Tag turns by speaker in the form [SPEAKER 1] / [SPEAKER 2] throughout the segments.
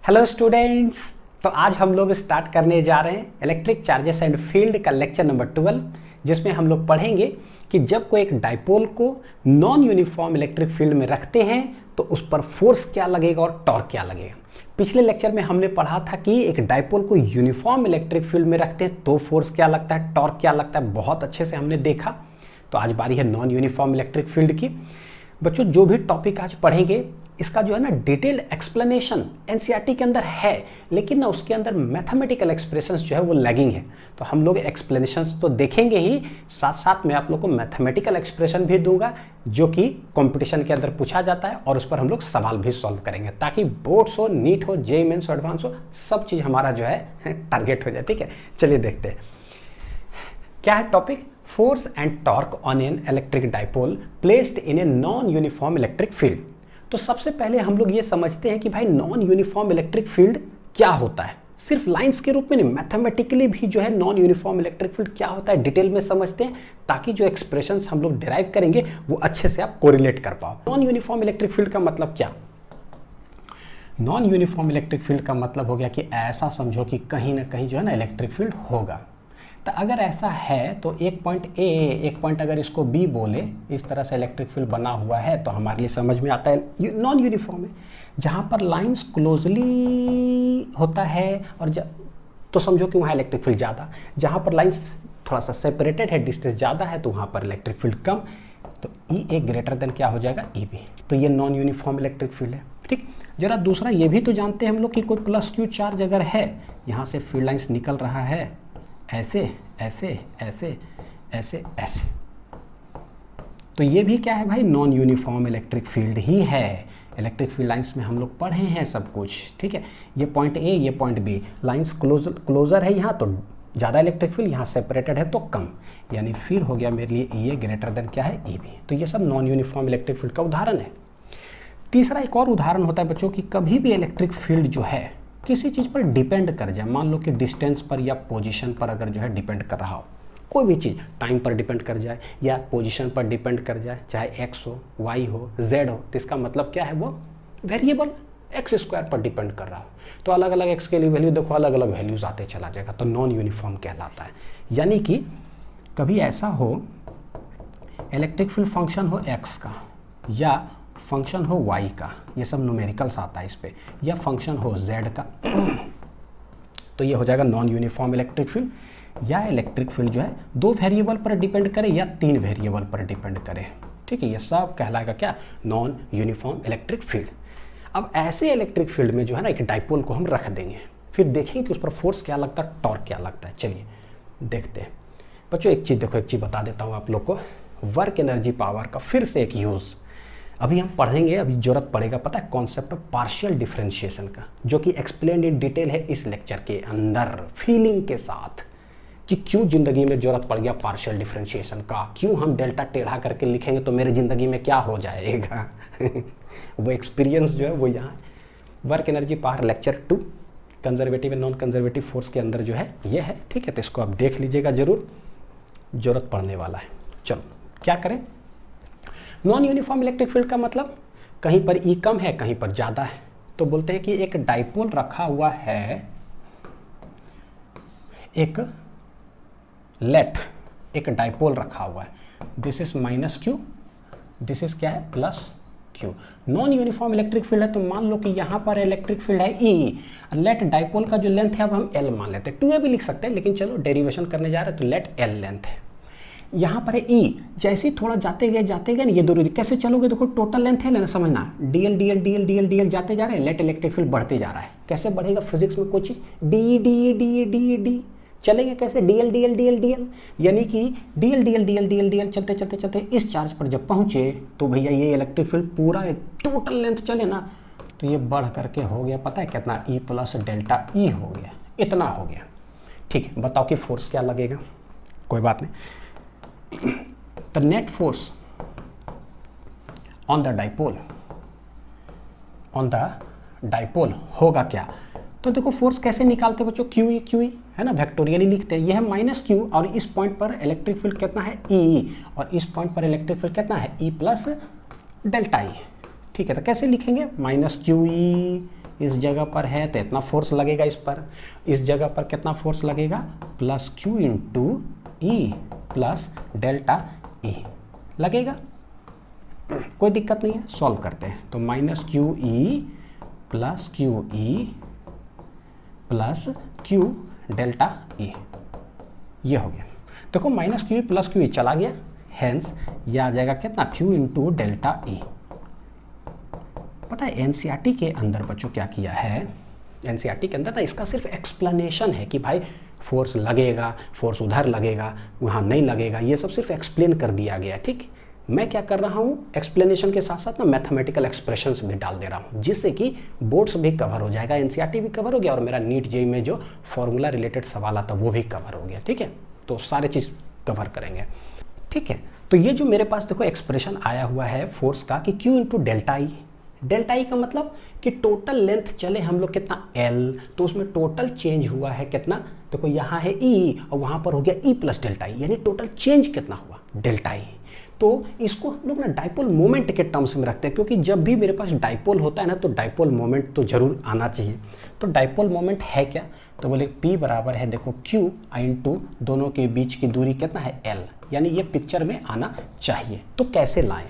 [SPEAKER 1] Hello students. तो आज हम लोग स्टार्ट करने जा रहे हैं इलेक्ट्रिक चार्जेस एंड फील्ड का लेक्चर नंबर 12, जिसमें हम लोग पढ़ेंगे कि जब कोई एक डाइपोल को नॉन यूनिफॉर्म इलेक्ट्रिक फील्ड में रखते हैं तो उस पर फोर्स क्या लगेगा और टॉर्क क्या लगेगा। पिछले लेक्चर में हमने पढ़ा था कि एक डाइपोल को यूनिफॉर्म इलेक्ट्रिक फील्ड में रखते हैं तो फोर्स क्या लगता है, टॉर्क क्या लगता है, बहुत अच्छे से हमने देखा। तो आज बारी है नॉन यूनिफॉर्म इलेक्ट्रिक फील्ड की। बच्चों, जो भी टॉपिक आज पढ़ेंगे इसका जो है ना डिटेल एक्सप्लेनेशन एनसीईआरटी के अंदर है, लेकिन ना उसके अंदर मैथमेटिकल एक्सप्रेशंस जो है वो लैगिंग है। तो हम लोग एक्सप्लेनेशंस तो देखेंगे ही, साथ साथ में आप लोग को मैथमेटिकल एक्सप्रेशन भी दूंगा जो कि कंपटीशन के अंदर पूछा जाता है और उस पर हम लोग सवाल भी सॉल्व करेंगे, ताकि बोर्ड्स हो, नीट हो, जेईई मेंस हो, एडवांस हो, सब चीज़ हमारा जो है टारगेट हो जाए। ठीक है, चलिए देखते हैं क्या है topic. Force and torque on an electric dipole placed in a non uniform electric field. तो सबसे पहले हम लोग ये समझते हैं कि भाई नॉन यूनिफॉर्म इलेक्ट्रिक फील्ड क्या होता है। सिर्फ लाइंस के रूप में नहीं, मैथमेटिकली भी जो है नॉन यूनिफॉर्म इलेक्ट्रिक फील्ड क्या होता है डिटेल में समझते हैं, ताकि जो एक्सप्रेशंस हम लोग डिराइव करेंगे वो अच्छे से आप कोरिलेट कर पाओ। नॉन यूनिफॉर्म इलेक्ट्रिक फील्ड का मतलब क्या? नॉन यूनिफॉर्म इलेक्ट्रिक फील्ड का मतलब हो गया कि ऐसा समझो कि कहीं ना कहीं जो है ना इलेक्ट्रिक फील्ड होगा। तो अगर ऐसा है तो एक पॉइंट ए, एक पॉइंट अगर इसको बी बोले, इस तरह से इलेक्ट्रिक फील्ड बना हुआ है तो हमारे लिए समझ में आता है नॉन यूनिफॉर्म है। जहाँ पर लाइंस क्लोजली होता है और तो समझो कि वहाँ इलेक्ट्रिक फील्ड ज़्यादा, जहाँ पर लाइंस थोड़ा सा सेपरेटेड है, डिस्टेंस ज़्यादा है, तो वहाँ पर इलेक्ट्रिक फील्ड कम। तो ई ए ग्रेटर देन क्या हो जाएगा, ई बी। तो ये नॉन यूनिफॉर्म इलेक्ट्रिक फील्ड है। ठीक, जरा दूसरा ये भी तो जानते हैं हम लोग कि कोई प्लस क्यू चार्ज अगर है, यहाँ से फील्ड लाइंस निकल रहा है ऐसे ऐसे ऐसे ऐसे ऐसे, तो ये भी क्या है भाई, नॉन यूनिफॉर्म इलेक्ट्रिक फील्ड ही है। इलेक्ट्रिक फील्ड लाइंस में हम लोग पढ़े हैं सब कुछ। ठीक है, ये पॉइंट ए, ये पॉइंट बी, लाइंस क्लोजर है यहाँ तो ज़्यादा इलेक्ट्रिक फील्ड, यहाँ सेपरेटेड है तो कम, यानी फिर हो गया मेरे लिए ई ए ग्रेटर देन क्या है, ई बी। तो ये सब नॉन यूनिफॉर्म इलेक्ट्रिक फील्ड का उदाहरण है। तीसरा एक और उदाहरण होता है बच्चों कि कभी भी इलेक्ट्रिक फील्ड जो है किसी चीज़ पर डिपेंड कर जाए, मान लो कि डिस्टेंस पर या पोजीशन पर अगर जो है डिपेंड कर रहा हो, कोई भी चीज़ टाइम पर डिपेंड कर जाए या पोजीशन पर डिपेंड कर जाए, चाहे एक्स हो, वाई हो, जेड हो, तो इसका मतलब क्या है, वो वेरिएबल एक्स स्क्वायर पर डिपेंड कर रहा हो। तो अलग अलग एक्स के लिए वैल्यू देखो, अलग अलग वैल्यूज आते चला जाएगा, तो नॉन यूनिफॉर्म कहलाता है। यानी कि कभी ऐसा हो इलेक्ट्रिक फील्ड फंक्शन हो एक्स का या फंक्शन हो y का, ये सब न्यूमेरिकल्स आता है इस पे, या फंक्शन हो z का, तो ये हो जाएगा नॉन यूनिफॉर्म इलेक्ट्रिक फील्ड। या इलेक्ट्रिक फील्ड जो है दो वेरिएबल पर डिपेंड करे या तीन वेरिएबल पर डिपेंड करे। ठीक है, ये सब कहलाएगा क्या, नॉन यूनिफॉर्म इलेक्ट्रिक फील्ड। अब ऐसे इलेक्ट्रिक फील्ड में जो है ना एक डाइपोल को हम रख देंगे, फिर देखेंगे कि उस पर फोर्स क्या लगता है, टॉर्क क्या लगता है। चलिए देखते हैं बच्चों। एक चीज़ देखो, एक चीज़ बता देता हूँ आप लोग को, वर्क एनर्जी पावर का फिर से एक यूज़ अभी हम पढ़ेंगे। अभी जरूरत पड़ेगा पता है कॉन्सेप्ट ऑफ पार्शियल डिफरेंशिएशन का, जो कि एक्सप्लेन इन डिटेल है इस लेक्चर के अंदर, फीलिंग के साथ, कि क्यों जिंदगी में जरूरत पड़ गया पार्शियल डिफरेंशिएशन का, क्यों हम डेल्टा टेढ़ा करके लिखेंगे तो मेरे जिंदगी में क्या हो जाएगा वो एक्सपीरियंस जो है वो यहाँ work energy power lecture 2 conservative and non conservative force के अंदर जो है ये है। ठीक है, तो इसको आप देख लीजिएगा, जरूर जरूरत पड़ने वाला है। चलो क्या करें। नॉन यूनिफॉर्म इलेक्ट्रिक फील्ड का मतलब कहीं पर ई कम है, कहीं पर ज़्यादा है। तो बोलते हैं कि एक डाइपोल रखा हुआ है, एक लेट, एक डाइपोल रखा हुआ है, this is minus Q, this is क्या है, plus Q. Non uniform electric field है तो मान लो कि यहाँ पर इलेक्ट्रिक फील्ड है ई, लेट डाइपोल का जो लेंथ है अब हम एल मान लेते हैं, 2a भी लिख सकते हैं, लेकिन चलो डेरिवेशन करने जा रहे हैं तो लेट एल लेंथ है। यहाँ पर है ई, जैसे ही थोड़ा जाते गए ना, ये दो कैसे चलोगे, देखो टोटल लेंथ है ना, समझना, DL DL DL DL DL जाते जा रहे हैं, लेट इलेक्ट्रिक फील्ड बढ़ते जा रहा है। कैसे बढ़ेगा, फिजिक्स में कोई चीज़ D D D D D चलेंगे कैसे, डीएल डीएल डीएल डीएल, यानी कि DL DL DL DL DL चलते चलते चलते इस चार्ज पर जब पहुँचे तो भैया ये इलेक्ट्रिक फील्ड पूरा टोटल लेंथ चले ना, तो ये बढ़ करके हो गया पता है कितना, ई प्लस डेल्टा ई हो गया, इतना हो गया। ठीक है, बताओ कि फोर्स क्या लगेगा। कोई बात नहीं, the net force on the dipole होगा क्या। तो देखो फोर्स कैसे निकालते हैं बच्चों, क्यू ई है ना, वेक्टोरियली लिखते हैं, ये है माइनस क्यू, और इस पॉइंट पर इलेक्ट्रिक फील्ड कितना है ई, और इस पॉइंट पर इलेक्ट्रिक फील्ड कितना है ई प्लस डेल्टा ई। ठीक है, तो कैसे लिखेंगे, माइनस क्यू ई इस जगह पर है तो इतना फोर्स लगेगा इस पर, इस जगह पर कितना फोर्स लगेगा, plus Q into E plus delta E लगेगा। कोई दिक्कत नहीं है, सॉल्व करते हैं। तो minus Q E plus Q delta E, ये हो गया। देखो माइनस क्यू प्लस क्यू चला गया, हेंस ये आ जाएगा कितना, क्यू इंटू डेल्टा ई। पता है एनसीईआरटी के अंदर बच्चों क्या किया है, एनसीईआरटी के अंदर ना इसका सिर्फ एक्सप्लेनेशन है कि भाई फोर्स लगेगा, फोर्स उधर लगेगा, वहाँ नहीं लगेगा, ये सब सिर्फ एक्सप्लेन कर दिया गया। ठीक, मैं क्या कर रहा हूँ, एक्सप्लेनेशन के साथ साथ ना मैथमेटिकल एक्सप्रेशंस भी डाल दे रहा हूँ, जिससे कि बोर्ड्स भी कवर हो जाएगा, एनसीईआरटी भी कवर हो गया और मेरा नीट जेईई में जो फॉर्मूला रिलेटेड सवाल आता वो भी कवर हो गया। ठीक है, तो सारे चीज़ कवर करेंगे। ठीक है, तो ये जो मेरे पास देखो एक्सप्रेशन आया हुआ है फोर्स का कि Q into delta E, delta E का मतलब कि टोटल लेंथ चले हम लोग कितना एल, तो उसमें टोटल चेंज हुआ है कितना, देखो यहाँ है ई और वहाँ पर हो गया ई प्लस डेल्टा ई, यानी टोटल चेंज कितना हुआ, डेल्टा ई। तो इसको हम लोग ना डाइपोल मोमेंट के टर्म्स में रखते हैं, क्योंकि जब भी मेरे पास डाइपोल होता है ना तो डाइपोल मोमेंट तो जरूर आना चाहिए। तो डाइपोल मोमेंट है क्या, तो बोले P बराबर है देखो Q इंटू दोनों के बीच की दूरी कितना है L, यानी ये पिक्चर में आना चाहिए। तो कैसे लाएं,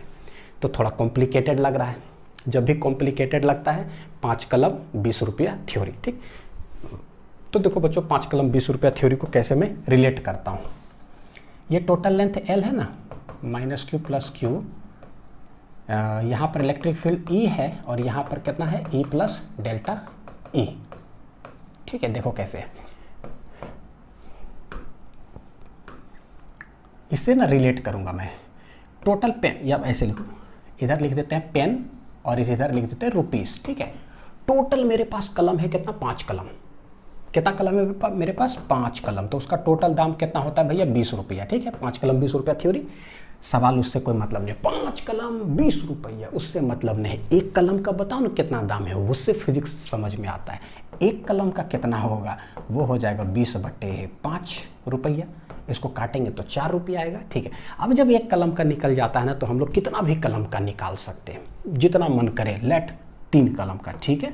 [SPEAKER 1] तो थोड़ा कॉम्प्लिकेटेड लग रहा है, जब भी कॉम्प्लिकेटेड लगता है 5 कलम 20 रुपया थ्योरी। ठीक, तो देखो बच्चों 5 कलम 20 रुपया थ्योरी को कैसे मैं रिलेट करता हूँ। ये टोटल लेंथ L है ना, माइनस क्यू प्लस क्यू, यहाँ पर इलेक्ट्रिक फील्ड E है और यहाँ पर कितना है E प्लस डेल्टा E। ठीक है, देखो कैसे इससे ना रिलेट करूँगा मैं। टोटल पेन, या ऐसे लिखो, इधर लिख देते हैं पेन और इधर लिख देते हैं रुपीस। ठीक है, टोटल मेरे पास कलम है कितना, 5 कलम। कितना कलम है मेरे पास, 5 कलम, तो उसका टोटल दाम कितना होता है भैया, 20 रुपया। ठीक है, 5 कलम 20 रुपया थ्योरी, सवाल उससे कोई मतलब नहीं। 5 कलम 20 रुपया उससे मतलब नहीं, एक कलम का बताओ ना कितना दाम है, उससे फिजिक्स समझ में आता है। एक कलम का कितना होगा, वो हो जाएगा 20/5 रुपया, इसको काटेंगे तो 4 रुपया आएगा। ठीक है, अब जब एक कलम का निकल जाता है ना तो हम लोग कितना भी कलम का निकाल सकते हैं, जितना मन करे, लेट 3 कलम का। ठीक है,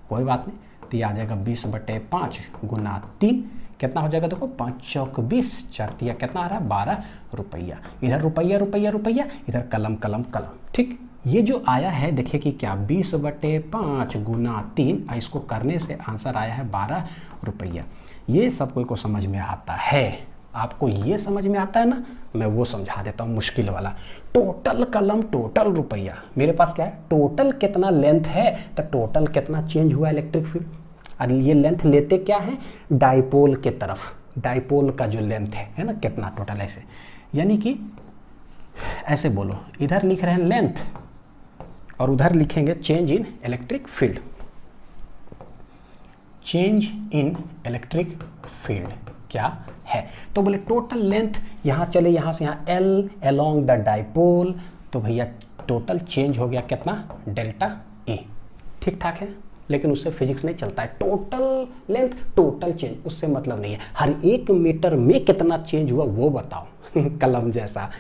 [SPEAKER 1] कोई बात नहीं, तो ये आ जाएगा 20/5 गुना 3, कितना हो जाएगा देखो, 5 चौक 20, 4 तिया कितना आ रहा है 12 रुपया। इधर रुपया रुपया रुपया, इधर कलम कलम कलम। ठीक, ये जो आया है देखिए कि क्या 20/5 गुना 3, इसको करने से आंसर आया है 12 रुपया। ये सब कोई को समझ में आता है, आपको ये समझ में आता है ना, मैं वो समझा देता हूँ मुश्किल वाला। टोटल कलम टोटल रुपया, मेरे पास क्या है, टोटल कितना लेंथ है तो टोटल कितना चेंज हुआ इलेक्ट्रिक फील्ड, और ये लेंथ लेते क्या है, डाइपोल के तरफ, डाइपोल का जो लेंथ है ना कितना टोटल, ऐसे यानी कि ऐसे बोलो, इधर लिख रहे हैं लेंथ और उधर लिखेंगे change in electric field. Change in electric field क्या है, तो बोले टोटल लेंथ, यहाँ चले यहाँ से यहाँ L अलोंग द डाइपोल, तो भैया टोटल चेंज हो गया कितना, डेल्टा E। ठीक ठाक है, लेकिन उससे फिजिक्स नहीं चलता है, टोटल लेंथ टोटल चेंज, उससे मतलब नहीं है। हर 1 मीटर में कितना चेंज हुआ वो बताओ कलम जैसा,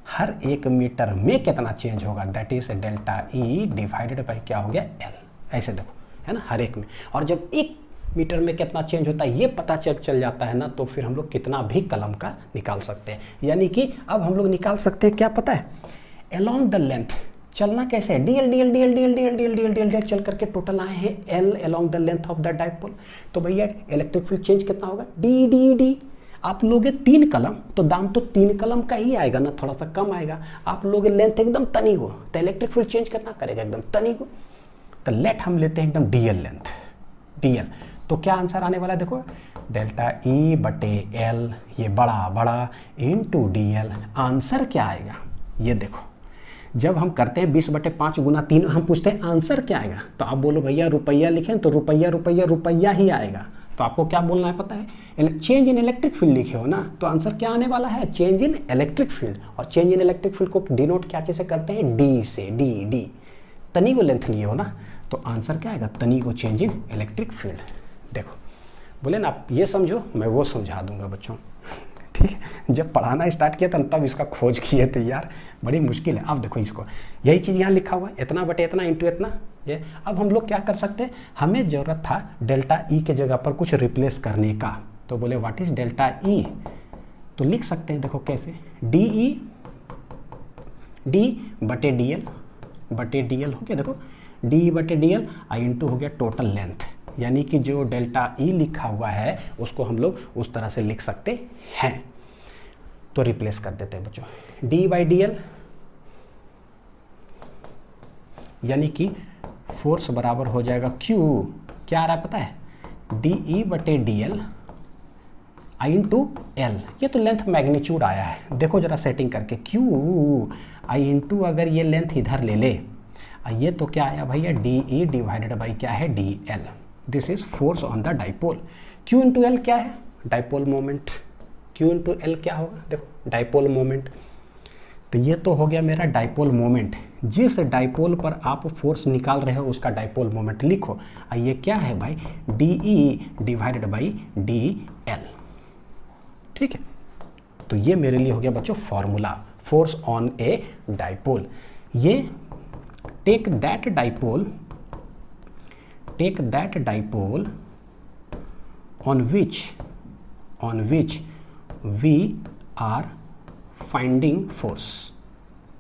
[SPEAKER 1] हर 1 मीटर में कितना चेंज होगा, that is delta E divided by क्या हो गया L। ऐसे देखो है ना, हर एक में, और जब 1 मीटर में कितना चेंज होता है ये पता चल जाता है ना, तो फिर हम लोग कितना भी कलम का निकाल सकते हैं। यानी कि अब हम लोग निकाल सकते हैं क्या पता है, अलोंग द लेंथ, चलना कैसे है, DL DL DL DL DL DL DL DL DL चल करके टोटल आए हैं L along the length of the dipole. तो भैया इलेक्ट्रिक फील्ड चेंज कितना होगा, डी डी डी। आप लोगे 3 कलम तो दाम तो 3 कलम का ही आएगा ना, थोड़ा सा कम आएगा। आप लोगे लेंथ एकदम तनी को, तो इलेक्ट्रिक फील्ड चेंज कितना करेगा, एकदम तनी को। तो लेट हम लेते हैं एकदम डीएल लेंथ, डीएल, तो क्या आंसर आने वाला है देखो, डेल्टा E/L, ये बड़ा बड़ा इंटू DL। आंसर क्या आएगा ये देखो, जब हम करते हैं 20/5 गुना 3, हम पूछते हैं आंसर क्या आएगा, तो आप बोलो भैया रुपया लिखें तो रुपया रुपया रुपया ही आएगा। तो आपको क्या बोलना है पता है, चेंज इन इलेक्ट्रिक फील्ड लिखे हो ना, तो आंसर क्या आने वाला है, चेंज इन इलेक्ट्रिक फील्ड। और चेंज इन इलेक्ट्रिक फील्ड को डिनोट क्या चीज़ से करते हैं, D से, डी तनी को लेंथ लिए हो ना, तो आंसर क्या आएगा, तनी को चेंज इन इलेक्ट्रिक फील्ड। देखो बोले ना आप ये समझो, मैं वो समझा दूंगा बच्चों। ठीक है, जब पढ़ाना स्टार्ट किया था तब इसका खोज किए थे यार, बड़ी मुश्किल है। अब देखो इसको, यही चीज़ यहाँ लिखा हुआ है, इतना बटे इतना इंटू इतना ये। अब हम लोग क्या कर सकते हैं, हमें ज़रूरत था डेल्टा ई के जगह पर कुछ रिप्लेस करने का, तो बोले व्हाट इज डेल्टा ई, तो लिख सकते हैं देखो कैसे, डी ई डी बटे डी एल हो गया, देखो डी बटे डी एल आई इंटू हो गया टोटल लेंथ, यानी कि जो डेल्टा ई लिखा हुआ है उसको हम लोग उस तरह से लिख सकते हैं। तो रिप्लेस कर देते हैं बच्चों, डी बाई डी एल यानी कि फोर्स बराबर हो जाएगा क्यू, क्या आ रहा है पता है, डी ई बटे D L I into L, ये तो लेंथ मैग्नीट्यूड आया है, देखो जरा सेटिंग करके, क्यू आई इंटू अगर ये लेंथ इधर ले ले, ये तो क्या आया भैया, डी ई डिवाइडेड बाई क्या है, D L, this is force on the dipole. Q into L क्या है, dipole moment, Q into L क्या होगा, देखो डाइपोल मोमेंट, तो ये तो हो गया मेरा डाइपोल मोमेंट, जिस डाइपोल पर आप फोर्स निकाल रहे हो उसका डाइपोल मोमेंट लिखो, ये क्या है भाई, D E divided by D L, ठीक है। तो ये मेरे लिए हो गया बच्चों formula, force on a dipole. ये take that dipole on which we are finding force,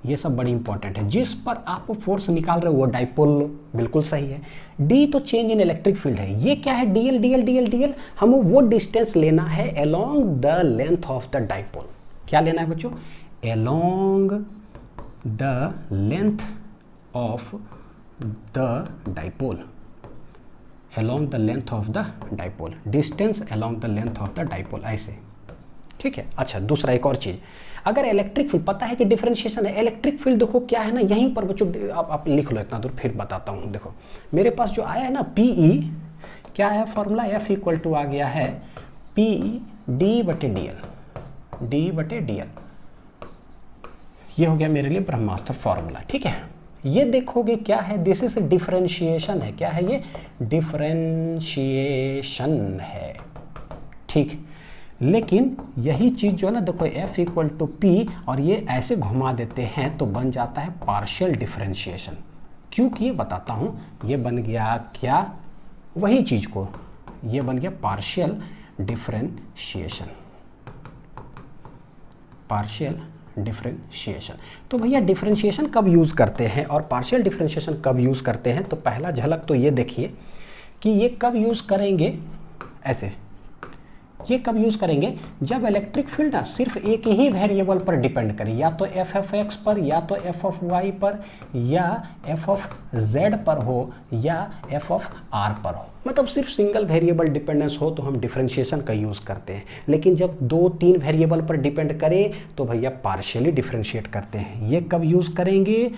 [SPEAKER 1] ये सब बड़ी इंपॉर्टेंट है, जिस पर आप फोर्स निकाल रहे हो वो डाइपोल लो, बिल्कुल सही है। डी तो चेंज इन इलेक्ट्रिक फील्ड है, ये क्या है, डीएल डीएल डीएल डीएल, हमें वो डिस्टेंस लेना है along the length of the dipole, क्या लेना है बच्चों, along the length of the dipole, along the length of the dipole, distance along the length of the dipole, ऐसे, ठीक है। अच्छा दूसरा एक और चीज़, अगर इलेक्ट्रिक फील्ड, पता है कि डिफरेंशिएशन है, इलेक्ट्रिक फील्ड देखो क्या है ना, यहीं पर बच्चों आप लिख लो इतना दूर, फिर बताता हूँ। देखो मेरे पास जो आया है ना पीई, क्या है फॉर्मूला, एफ इक्वल टू आ गया है पी डी बटे डी एल, डी बटे डी एल, ये हो गया मेरे लिए ब्रह्मास्त्र फॉर्मूला, ठीक है। ये देखोगे क्या है, दिस इज डिफरेंशिएशन है, क्या है ये, डिफरेंशिएशन है, ठीक। लेकिन यही चीज जो है ना, देखो f इक्वल टू पी और ये ऐसे घुमा देते हैं तो बन जाता है पार्शियल डिफरेंशिएशन, क्योंकि बताता हूं, ये बन गया क्या, वही चीज को, ये बन गया पार्शियल डिफरेंशिएशन, पार्शियल डिफरेंशिएशन। तो भैया डिफरेंशिएशन कब यूज़ करते हैं और पार्शियल डिफरेंशिएशन कब यूज़ करते हैं, तो पहला झलक तो ये देखिए कि ये कब यूज़ करेंगे, ऐसे, ये कब यूज़ करेंगे, जब इलेक्ट्रिक फील्ड ना सिर्फ एक ही वेरिएबल पर डिपेंड करे, या तो एफ ऑफ एक्स पर, या तो एफ ऑफ वाई पर, या एफ ऑफ जेड पर हो, या एफ ऑफ आर पर हो, मतलब सिर्फ सिंगल वेरिएबल डिपेंडेंस हो तो हम डिफरेंशिएशन का यूज़ करते हैं। लेकिन जब 2-3 वेरिएबल पर डिपेंड करे तो भैया पार्शियली डिफरेंशिएट करते हैं। ये कब यूज़ करेंगे,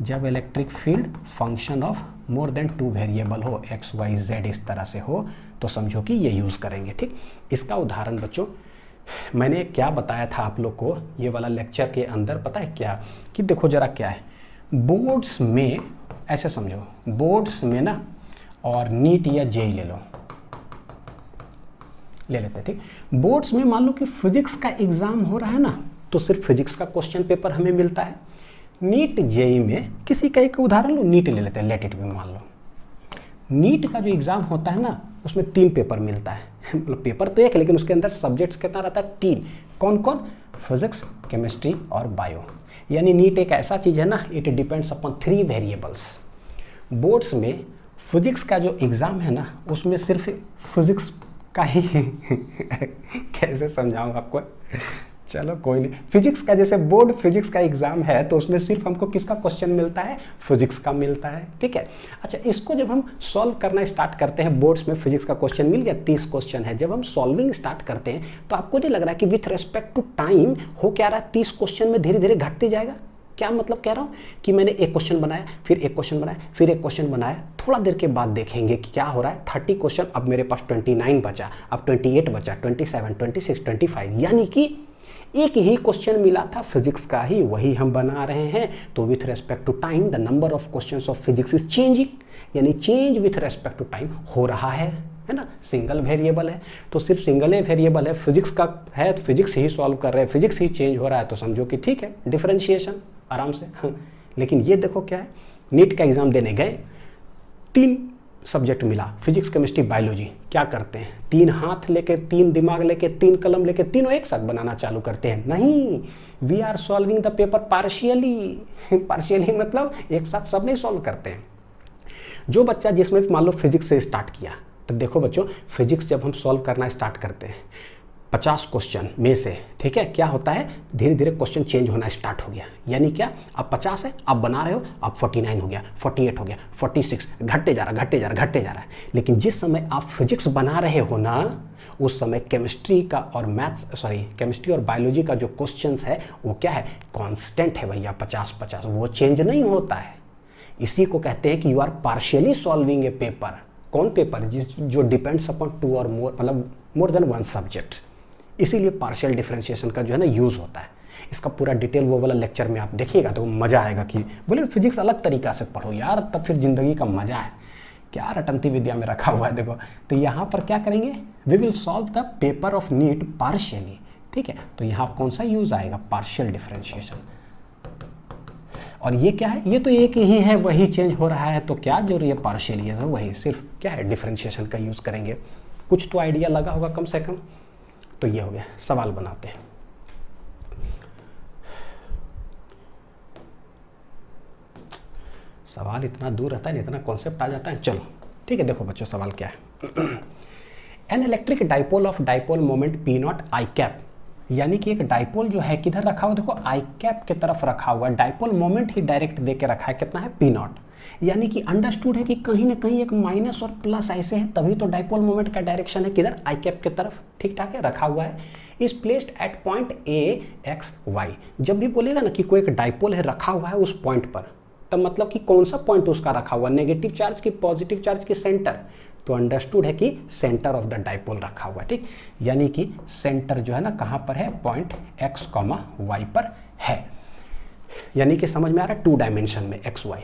[SPEAKER 1] जब electric field function of more than 2 variable हो, एक्स वाई जेड इस तरह से हो, तो समझो कि ये यूज़ करेंगे, ठीक। इसका उदाहरण बच्चों मैंने क्या बताया था आप लोग को ये वाला लेक्चर के अंदर, पता है क्या, कि देखो जरा क्या है, बोर्ड्स में, ऐसे समझो बोर्ड्स में ना, और नीट या जेई ले लेते हैं, ठीक। बोर्ड्स में मान लो कि फिजिक्स का एग्जाम हो रहा है ना, तो सिर्फ फिजिक्स का क्वेश्चन पेपर हमें मिलता है। नीट जेई में किसी का एक उदाहरण लो, नीट ले लेते हैं, लेट इट भी मान लो, नीट का जो एग्जाम होता है ना उसमें 3 पेपर मिलता है, मतलब पेपर तो एक है लेकिन उसके अंदर सब्जेक्ट्स कितना रहता है, 3, कौन कौन, फिजिक्स, केमिस्ट्री और बायो। यानी नीट एक ऐसा चीज़ है ना, it depends upon 3 variables. Boards में फिजिक्स का जो एग्ज़ाम है ना उसमें सिर्फ फिजिक्स का ही कैसे समझाऊँ आपको, चलो कोई नहीं, फिजिक्स का जैसे बोर्ड फिजिक्स का एग्जाम है तो उसमें सिर्फ हमको किसका क्वेश्चन मिलता है, फिजिक्स का मिलता है, ठीक है। अच्छा इसको जब हम सॉल्व करना स्टार्ट करते हैं, बोर्ड्स में फिजिक्स का क्वेश्चन मिल गया, 30 क्वेश्चन है, जब हम सॉल्विंग स्टार्ट करते हैं तो आपको नहीं लग रहा है कि विथ रेस्पेक्ट टू टाइम हो क्या रहा है, 30 क्वेश्चन में धीरे धीरे घटते जाएगा। क्या मतलब कह रहा हूँ कि मैंने एक क्वेश्चन बनाया, फिर एक क्वेश्चन बनाया, फिर एक क्वेश्चन बनाया, थोड़ा देर के बाद देखेंगे कि क्या हो रहा है, 30 क्वेश्चन, अब मेरे पास 29 बचा, अब 28 बचा, 27, 26, 25, यानी कि एक ही क्वेश्चन मिला था फिजिक्स का ही, वही हम बना रहे हैं। तो with respect to time the number of questions of physics is changing, यानी change with respect to time हो रहा है, है ना, सिंगल वेरिएबल है तो सिर्फ सिंगल ही वेरिएबल है, फिजिक्स का है तो फिजिक्स ही सॉल्व कर रहे हैं, फिजिक्स ही चेंज हो रहा है तो समझो कि ठीक है डिफरेंशिएशन आराम से। लेकिन ये देखो क्या है, नीट का एग्जाम देने गए, 3 सब्जेक्ट मिला, फिजिक्स केमिस्ट्री बायोलॉजी, क्या करते हैं 3 हाथ लेके 3 दिमाग लेके 3 कलम लेके तीनों एक साथ बनाना चालू करते हैं, नहीं, we are solving the paper partially. Partially मतलब एक साथ सब नहीं सॉल्व करते हैं। जो बच्चा जिसमें मान लो फिजिक्स से स्टार्ट किया, तो देखो बच्चों फिजिक्स जब हम सॉल्व करना स्टार्ट करते हैं 50 क्वेश्चन में से, ठीक है, क्या होता है धीरे धीरे क्वेश्चन चेंज होना स्टार्ट हो गया, यानी क्या अब 50 है, आप बना रहे हो, अब 49 हो गया, 48 हो गया, 46, घटते जा रहा है। लेकिन जिस समय आप फिजिक्स बना रहे हो ना, उस समय केमिस्ट्री का और केमिस्ट्री और बायोलॉजी का जो क्वेश्चंस है वो क्या है, कांस्टेंट है भैया, 50-50, वो चेंज नहीं होता है। इसी को कहते हैं कि you are partially solving a paper. कौन पेपर, जो डिपेंड्स अपॉन 2 और मोर, मतलब मोर देन 1 सब्जेक्ट। इसीलिए पार्शियल डिफरेंशिएशन का जो है ना यूज़ होता है। इसका पूरा डिटेल वो वाला लेक्चर में आप देखिएगा तो मज़ा आएगा कि बोले फिजिक्स अलग तरीका से पढ़ो यार, तब फिर ज़िंदगी का मज़ा है। क्या रटंती विद्या में रखा हुआ है देखो। तो यहाँ पर क्या करेंगे, we will solve the paper of NEET partially, ठीक है। तो यहाँ कौन सा यूज़ आएगा, पार्शियल डिफरेंशिएशन। और ये क्या है, ये तो एक ही है, वही चेंज हो रहा है, तो क्या जरूरी है पार्शियली, वही सिर्फ क्या है डिफरेंशिएशन का यूज़ करेंगे। कुछ तो आइडिया लगा होगा कम से कम। तो ये हो गया, सवाल बनाते हैं। सवाल इतना दूर रहता है, इतना कॉन्सेप्ट आ जाता है। चलो ठीक है, देखो बच्चों सवाल क्या है। An electric dipole of dipole moment P not I cap, यानी कि एक डाइपोल जो है किधर रखा हुआ, देखो आई कैप की तरफ रखा हुआ है, डाइपोल मोमेंट ही डायरेक्ट दे के रखा है, कितना है पी नॉट, यानी कि अंडरस्टूड है कि कहीं ना कहीं एक माइनस और प्लस ऐसे है, तभी तो डाइपोल मोमेंट का डायरेक्शन है किधर, आई कैप की तरफ, ठीक ठाक है, रखा हुआ है। Is placed at point A x y. जब भी बोलेगा ना कि कोई एक डाइपोल है रखा हुआ है उस पॉइंट पर, तब मतलब कि कौन सा पॉइंट उसका रखा हुआ, नेगेटिव चार्ज की पॉजिटिव चार्ज की सेंटर, तो अंडरस्टूड है कि सेंटर ऑफ द डाइपोल रखा हुआ है, ठीक, यानी कि सेंटर जो है ना कहाँ पर है, पॉइंट एक्स कॉमा वाई पर है, यानी कि समझ में आ रहा है 2 डायमेंशन में x y.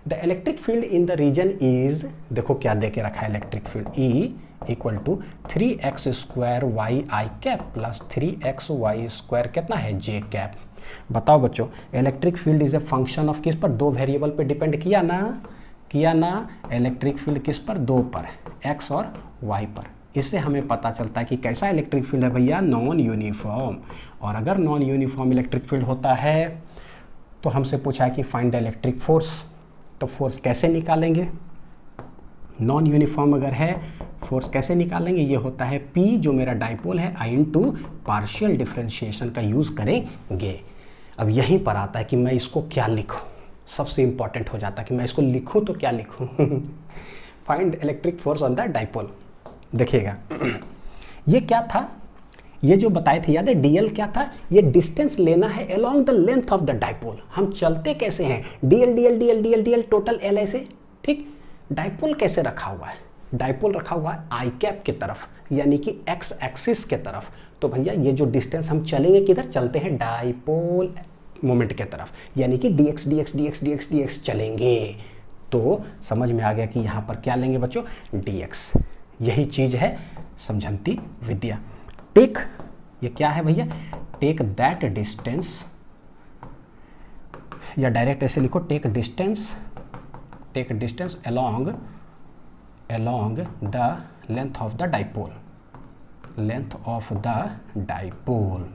[SPEAKER 1] The electric field in the region is, देखो क्या दे के रखा है electric field, E equal to 3x square Y I cap plus 3x Y square कितना है जे कैप। बताओ बच्चों, electric field is a function of किस पर, 2 वेरिएबल पे डिपेंड किया ना, इलेक्ट्रिक फील्ड किस पर, 2 पर, x और y पर। इससे हमें पता चलता है कि कैसा इलेक्ट्रिक फील्ड है भैया, नॉन यूनिफॉर्म। और अगर नॉन यूनिफॉर्म इलेक्ट्रिक फील्ड होता है तो हमसे पूछा है कि फाइंड द इलेक्ट्रिक फोर्स, तो फोर्स कैसे निकालेंगे, नॉन यूनिफॉर्म अगर है फोर्स कैसे निकालेंगे, ये होता है P जो मेरा डाइपोल है I इंटू पार्शियल डिफरेंशिएशन का यूज़ करेंगे। अब यहीं पर आता है कि मैं इसको क्या लिखूं, सबसे इंपॉर्टेंट हो जाता है कि मैं इसको लिखूं तो क्या लिखूं। Find electric force on the dipole. देखिएगा ये क्या था, ये जो बताए थे याद है, DL क्या था, ये डिस्टेंस लेना है along the length of the dipole. हम चलते कैसे हैं, DL DL DL DL DL total L ऐसे, ठीक। डाइपोल कैसे रखा हुआ है, डाइपोल रखा हुआ है आई कैप की तरफ, यानी कि एक्स एक्सिस के तरफ। तो भैया ये जो डिस्टेंस हम चलेंगे किधर, चलते हैं डाइपोल मोमेंट के तरफ, यानी कि dx dx dx dx dx चलेंगे। तो समझ में आ गया कि यहाँ पर क्या लेंगे बच्चों, dx। यही चीज़ है समझंती विद्या। टेक, ये क्या है भैया, टेक दैट डिस्टेंस, या डायरेक्ट ऐसे लिखो, take distance along the length of the dipole.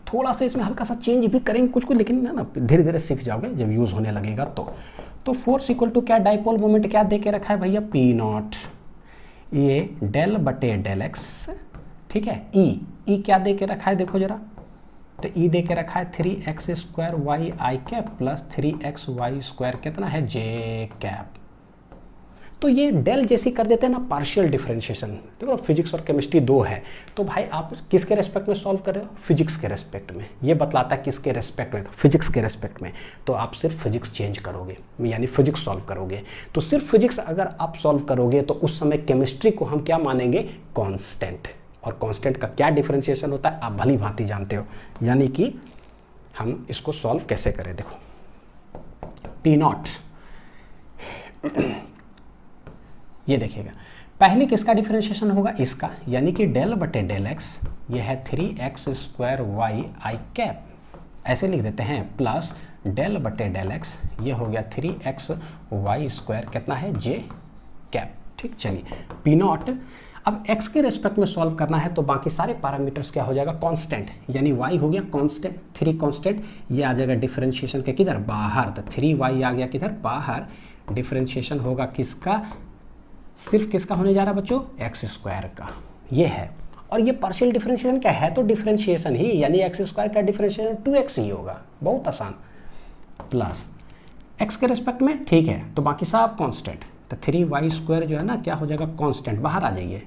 [SPEAKER 1] थोड़ा सा इसमें हल्का सा चेंज भी करेंगे कुछ, लेकिन ना धीरे धीरे सीख जाओगे जब यूज़ होने लगेगा। तो फोर्स इक्वल टू क्या, डाइपोल मोमेंट क्या दे के रखा है भैया, पी नॉट, ये डेल बटे डेल एक्स, ठीक है। ई क्या दे के रखा है, देखो जरा, तो ई दे के रखा है 3x स्क्वायर वाई आई cap plus 3x Y square कितना है जे कैप। तो ये डेल जैसी कर देते हैं ना पार्शियल डिफरेंशिएशन। देखो फिजिक्स और केमिस्ट्री 2 है, तो भाई आप किसके रेस्पेक्ट में सॉल्व कर रहे हो, फिजिक्स के रेस्पेक्ट में। ये बतलाता है किसके रेस्पेक्ट में, फिजिक्स के रेस्पेक्ट में। तो आप सिर्फ फिजिक्स चेंज करोगे, यानी फिजिक्स सॉल्व करोगे। तो सिर्फ फिजिक्स अगर आप सॉल्व करोगे तो उस समय केमिस्ट्री को हम क्या मानेंगे, कॉन्स्टेंट। और कांस्टेंट का क्या डिफरेंशिएशन होता है आप भली भांति जानते हो, यानी कि हम इसको सॉल्व कैसे करें। देखो पी नॉट ये देखिएगा पहले किसका डिफरेंशिएशन होगा, इसका, यानी कि डेल बटे डेल एक्स, ये है 3x² y i कैप, ऐसे लिख देते हैं, प्लस डेल बटे डेल एक्स, ये हो गया 3xy² कितना है j कैप। ठीक, चलिए पी नॉट, अब x के रेस्पेक्ट में सॉल्व करना है तो बाकी सारे पैरामीटर्स क्या हो जाएगा, कांस्टेंट, यानी y हो गया कांस्टेंट, 3 कांस्टेंट, ये आ जाएगा डिफरेंशिएशन के किधर, बाहर, तो 3y आ गया किधर, बाहर, डिफरेंशिएशन होगा किसका, सिर्फ किसका होने जा रहा है बच्चों, x² का, ये है। और ये पार्शियल डिफरेंशिएशन क्या है, तो डिफरेंशिएशन ही, यानी x² का डिफरेंशिएशन 2x ही होगा, बहुत आसान, प्लस x के रेस्पेक्ट में, ठीक है, तो बाकी सब कांस्टेंट, तो 3y² जो है ना क्या हो जाएगा, कांस्टेंट, बाहर आ जाइए,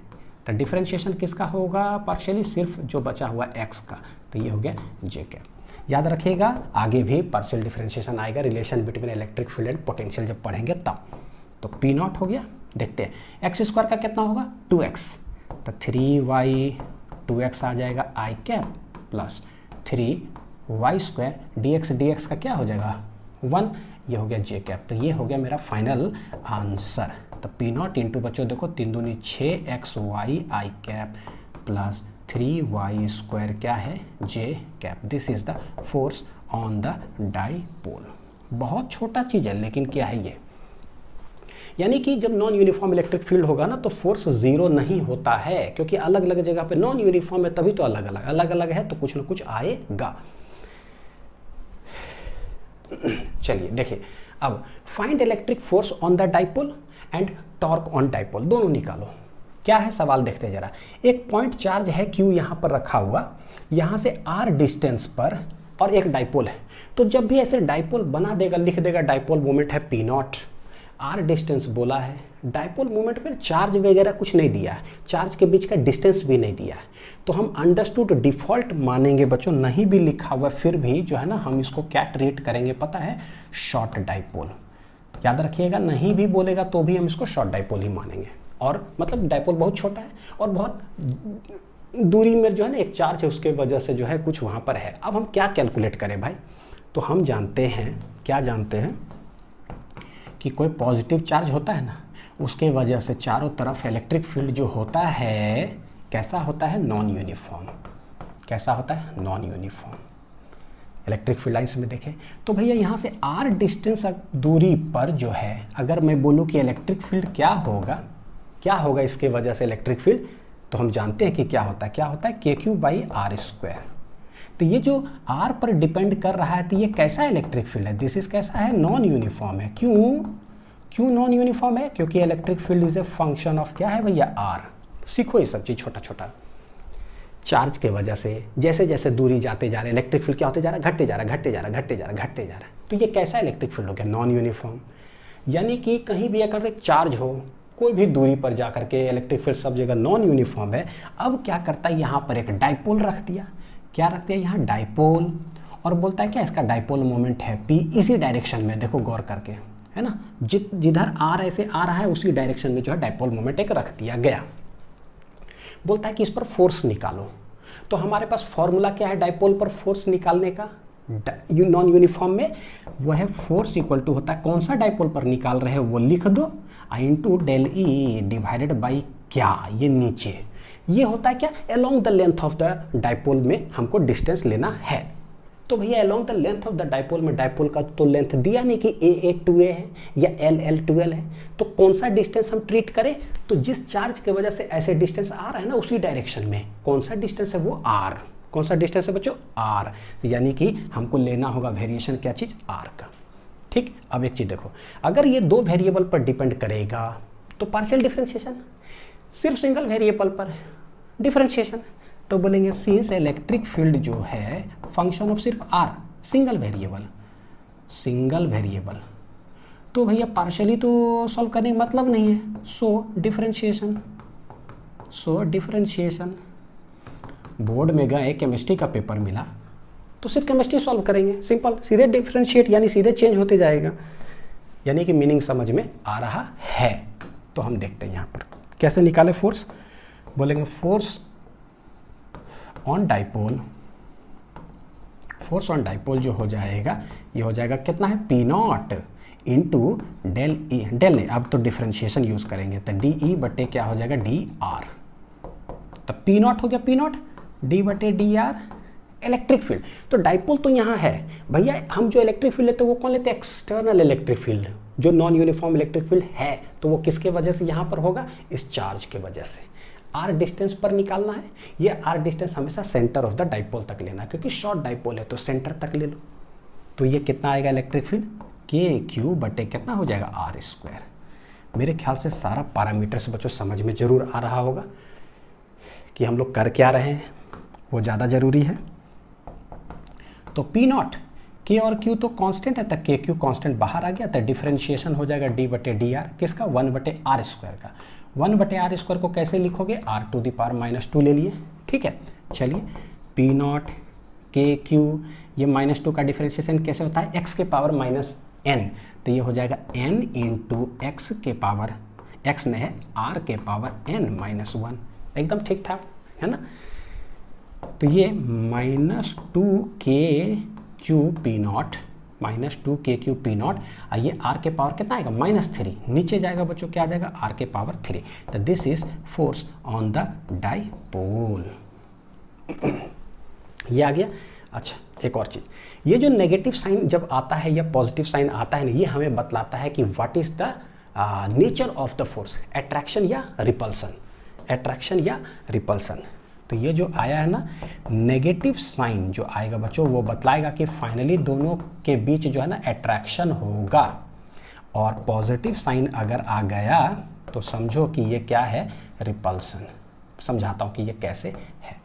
[SPEAKER 1] तो डिफरेंशिएशन किसका होगा, पार्शियली सिर्फ जो बचा हुआ x का, तो ये हो गया j कैप। याद रखिएगा आगे भी पार्शियल डिफरेंशिएशन आएगा, relation between electric field and potential जब पढ़ेंगे तब। तो पी नॉट हो गया, देखते हैं x² का कितना होगा 2x, तो 3y 2x आ जाएगा i cap, plus 3y² dx का क्या हो जाएगा 1, ये हो गया j कैप। तो ये हो गया मेरा फाइनल आंसर। तो पी नॉट इंटू बच्चों देखो 3 दूनी 6xy i cap plus 3y² क्या है j cap, this is the force on the dipole. बहुत छोटा चीज़ है लेकिन क्या है ये, यानी कि जब नॉन यूनिफॉर्म इलेक्ट्रिक फील्ड होगा ना तो फोर्स जीरो नहीं होता है, क्योंकि अलग अलग जगह पे नॉन यूनिफॉर्म है तभी तो अलग अलग है, तो कुछ ना कुछ आएगा। चलिए देखिए, अब find electric force on the dipole and torque on dipole, दोनों निकालो। क्या है सवाल देखते जरा, एक पॉइंट चार्ज है Q यहाँ पर रखा हुआ, यहाँ से R डिस्टेंस पर, और एक डाइपोल है, तो जब भी ऐसे डाइपोल बना देगा, लिख देगा डाइपोल मोमेंट है P नॉट, R डिस्टेंस बोला है, डाइपोल मोमेंट में चार्ज वगैरह कुछ नहीं दिया है, चार्ज के बीच का डिस्टेंस भी नहीं दिया है, तो हम अंडरस्टूड डिफ़ॉल्ट मानेंगे बच्चों, नहीं भी लिखा हुआ फिर भी जो है ना हम इसको क्या ट्रीट करेंगे पता है, शॉर्ट डाइपोल। याद रखिएगा, नहीं भी बोलेगा तो भी हम इसको शॉर्ट डाइपोल ही मानेंगे, और मतलब डाइपोल बहुत छोटा है और बहुत दूरी में जो है ना एक चार्ज है, उसके वजह से जो है कुछ वहाँ पर है। अब हम क्या कैलकुलेट करें भाई, तो हम जानते हैं, क्या जानते हैं कि कोई पॉजिटिव चार्ज होता है ना, उसके वजह से चारों तरफ इलेक्ट्रिक फील्ड जो होता है कैसा होता है, नॉन यूनिफॉर्म। कैसा होता है, non uniform. Electric field lines में देखें तो भैया यहाँ से r डिस्टेंस दूरी पर जो है, अगर मैं बोलूँ कि इलेक्ट्रिक फील्ड क्या होगा इसके वजह से इलेक्ट्रिक फील्ड, तो हम जानते हैं कि क्या होता है KQ/r²। तो ये जो r पर डिपेंड कर रहा है, तो ये कैसा इलेक्ट्रिक फील्ड है, दिस इज कैसा है, नॉन यूनिफॉर्म है। क्यों नॉन यूनिफॉर्म है, क्योंकि electric field is a function of क्या है भैया, r। सीखो ये सब चीज़ छोटा छोटा। चार्ज के वजह से जैसे जैसे दूरी जाते जा रहे, इलेक्ट्रिक फील्ड क्या होते जा रहा है, घटते जा रहा है। तो ये कैसा इलेक्ट्रिक फील्ड हो गया, नॉन यूनिफॉर्म। यानी कि कहीं भी अगर एक चार्ज हो, कोई भी दूरी पर जा करके इलेक्ट्रिक फील्ड सब जगह नॉन यूनिफॉर्म है। अब क्या करता है, यहाँ पर एक डाइपोल रख दिया, क्या रख दिया यहाँ, डाइपोल, और बोलता है क्या, इसका डाइपोल मोमेंट है P, इसी डायरेक्शन में, देखो गौर करके, है ना, जिधर r ऐसे आ रहा है उसी डायरेक्शन में जो है डाइपोल मोमेंट एक रख दिया गया। बोलता है कि इस पर फोर्स निकालो, तो हमारे पास फॉर्मूला क्या है डाइपोल पर फोर्स निकालने का, नॉन यूनिफॉर्म में, वो है फोर्स इक्वल टू होता है, कौन सा डाइपोल पर निकाल रहे हो वो लिख दो, I × ∇E डिवाइडेड बाई क्या, ये नीचे, ये होता है क्या, along the length of the dipole में हमको डिस्टेंस लेना है। तो भैया along the length of the dipole में, डाइपोल का तो लेंथ दिया नहीं कि A 2A है या L 12 है, तो कौन सा डिस्टेंस हम ट्रीट करें, तो जिस चार्ज की वजह से ऐसे डिस्टेंस आ रहा है ना उसी डायरेक्शन में, कौन सा डिस्टेंस है वो r। कौन सा डिस्टेंस है बच्चों, r। यानी कि हमको लेना होगा वेरिएशन क्या चीज़, r का। ठीक, अब एक चीज़ देखो, अगर ये दो वेरिएबल पर डिपेंड करेगा तो पार्शियल डिफरेंशिएशन, सिर्फ सिंगल वेरिएबल पर डिफरेंशिएशन, तो बोलेंगे सिंस इलेक्ट्रिक फील्ड जो है फंक्शन ऑफ सिर्फ r, सिंगल वेरिएबल, तो भैया पार्शियली तो सॉल्व करने का मतलब नहीं है, सो डिफरेंशिएशन। बोर्ड में गए, केमिस्ट्री का पेपर मिला तो सिर्फ केमिस्ट्री सॉल्व करेंगे, सिंपल, सीधे डिफरेंशिएट, यानी सीधे चेंज होते जाएगा, यानी कि मीनिंग समझ में आ रहा है। तो हम देखते हैं यहाँ पर कैसे निकाले फोर्स, बोलेंगे फोर्स ऑन डाइपोल जो हो जाएगा, ये हो जाएगा कितना है, P not into del E, del नहीं, अब तो डिफ्रेंशिएशन यूज करेंगे, तो डी ई बटे क्या हो जाएगा डी आर, तो पी नॉट हो गया पी नॉट डी बटे डी आर इलेक्ट्रिक फील्ड। तो डाइपोल तो यहाँ है भैया, हम जो इलेक्ट्रिक फील्ड लेते हैं वो कौन लेते हैं, एक्सटर्नल इलेक्ट्रिक फील्ड। जो नॉन यूनिफॉर्म इलेक्ट्रिक फील्ड है तो वो किसके वजह से यहाँ पर होगा, इस चार्ज के वजह से। आर डिस्टेंस पर निकालना है, ये आर डिस्टेंस हमेशा सेंटर ऑफ द डाइपोल तक लेना है, क्योंकि शॉर्ट डाइपोल है तो सेंटर तक ले लो। तो ये कितना आएगा इलेक्ट्रिक फील्ड, के क्यू बटे कितना हो जाएगा आर स्क्वायर। मेरे ख्याल से सारा पैरामीटर्स बच्चों समझ में जरूर आ रहा होगा कि हम लोग कर क्या रहे हैं, वो ज़्यादा जरूरी है। तो पी नॉट के और क्यू तो कांस्टेंट है, तो के क्यू कांस्टेंट बाहर आ गया, तो डिफरेंशिएशन हो जाएगा डी बटे डी आर, किसका 1 बटे आर स्क्वायर का। 1 बटे आर स्क्वायर को कैसे लिखोगे, आर टू द पावर -2 ले लिए, ठीक है। चलिए पी नॉट के क्यू, ये -2 का डिफरेंशिएशन कैसे होता है, x के पावर -n, तो ये हो जाएगा n इंटू एक्स के पावर, x ने है r के पावर n-1, एकदम ठीक ठाक है ना। तो ये -2 के क्यू पी नॉट, -2 के क्यू पी नॉट, ये आर के पावर कितना आएगा -3, नीचे जाएगा बच्चों क्या आ जाएगा आर के पावर 3। तो this is force on the dipole, ये आ गया। अच्छा एक और चीज़, ये जो नेगेटिव साइन जब आता है या पॉजिटिव साइन आता है ना, ये हमें बतलाता है कि what is the nature of the force, attraction या रिपल्सन, अट्रैक्शन या रिपल्सन। तो ये जो आया है ना नेगेटिव साइन जो आएगा बच्चों, वो बतलाएगा कि फाइनली दोनों के बीच जो है ना अट्रैक्शन होगा, और पॉजिटिव साइन अगर आ गया तो समझो कि ये क्या है, रिपल्सन। समझाता हूँ कि ये कैसे है,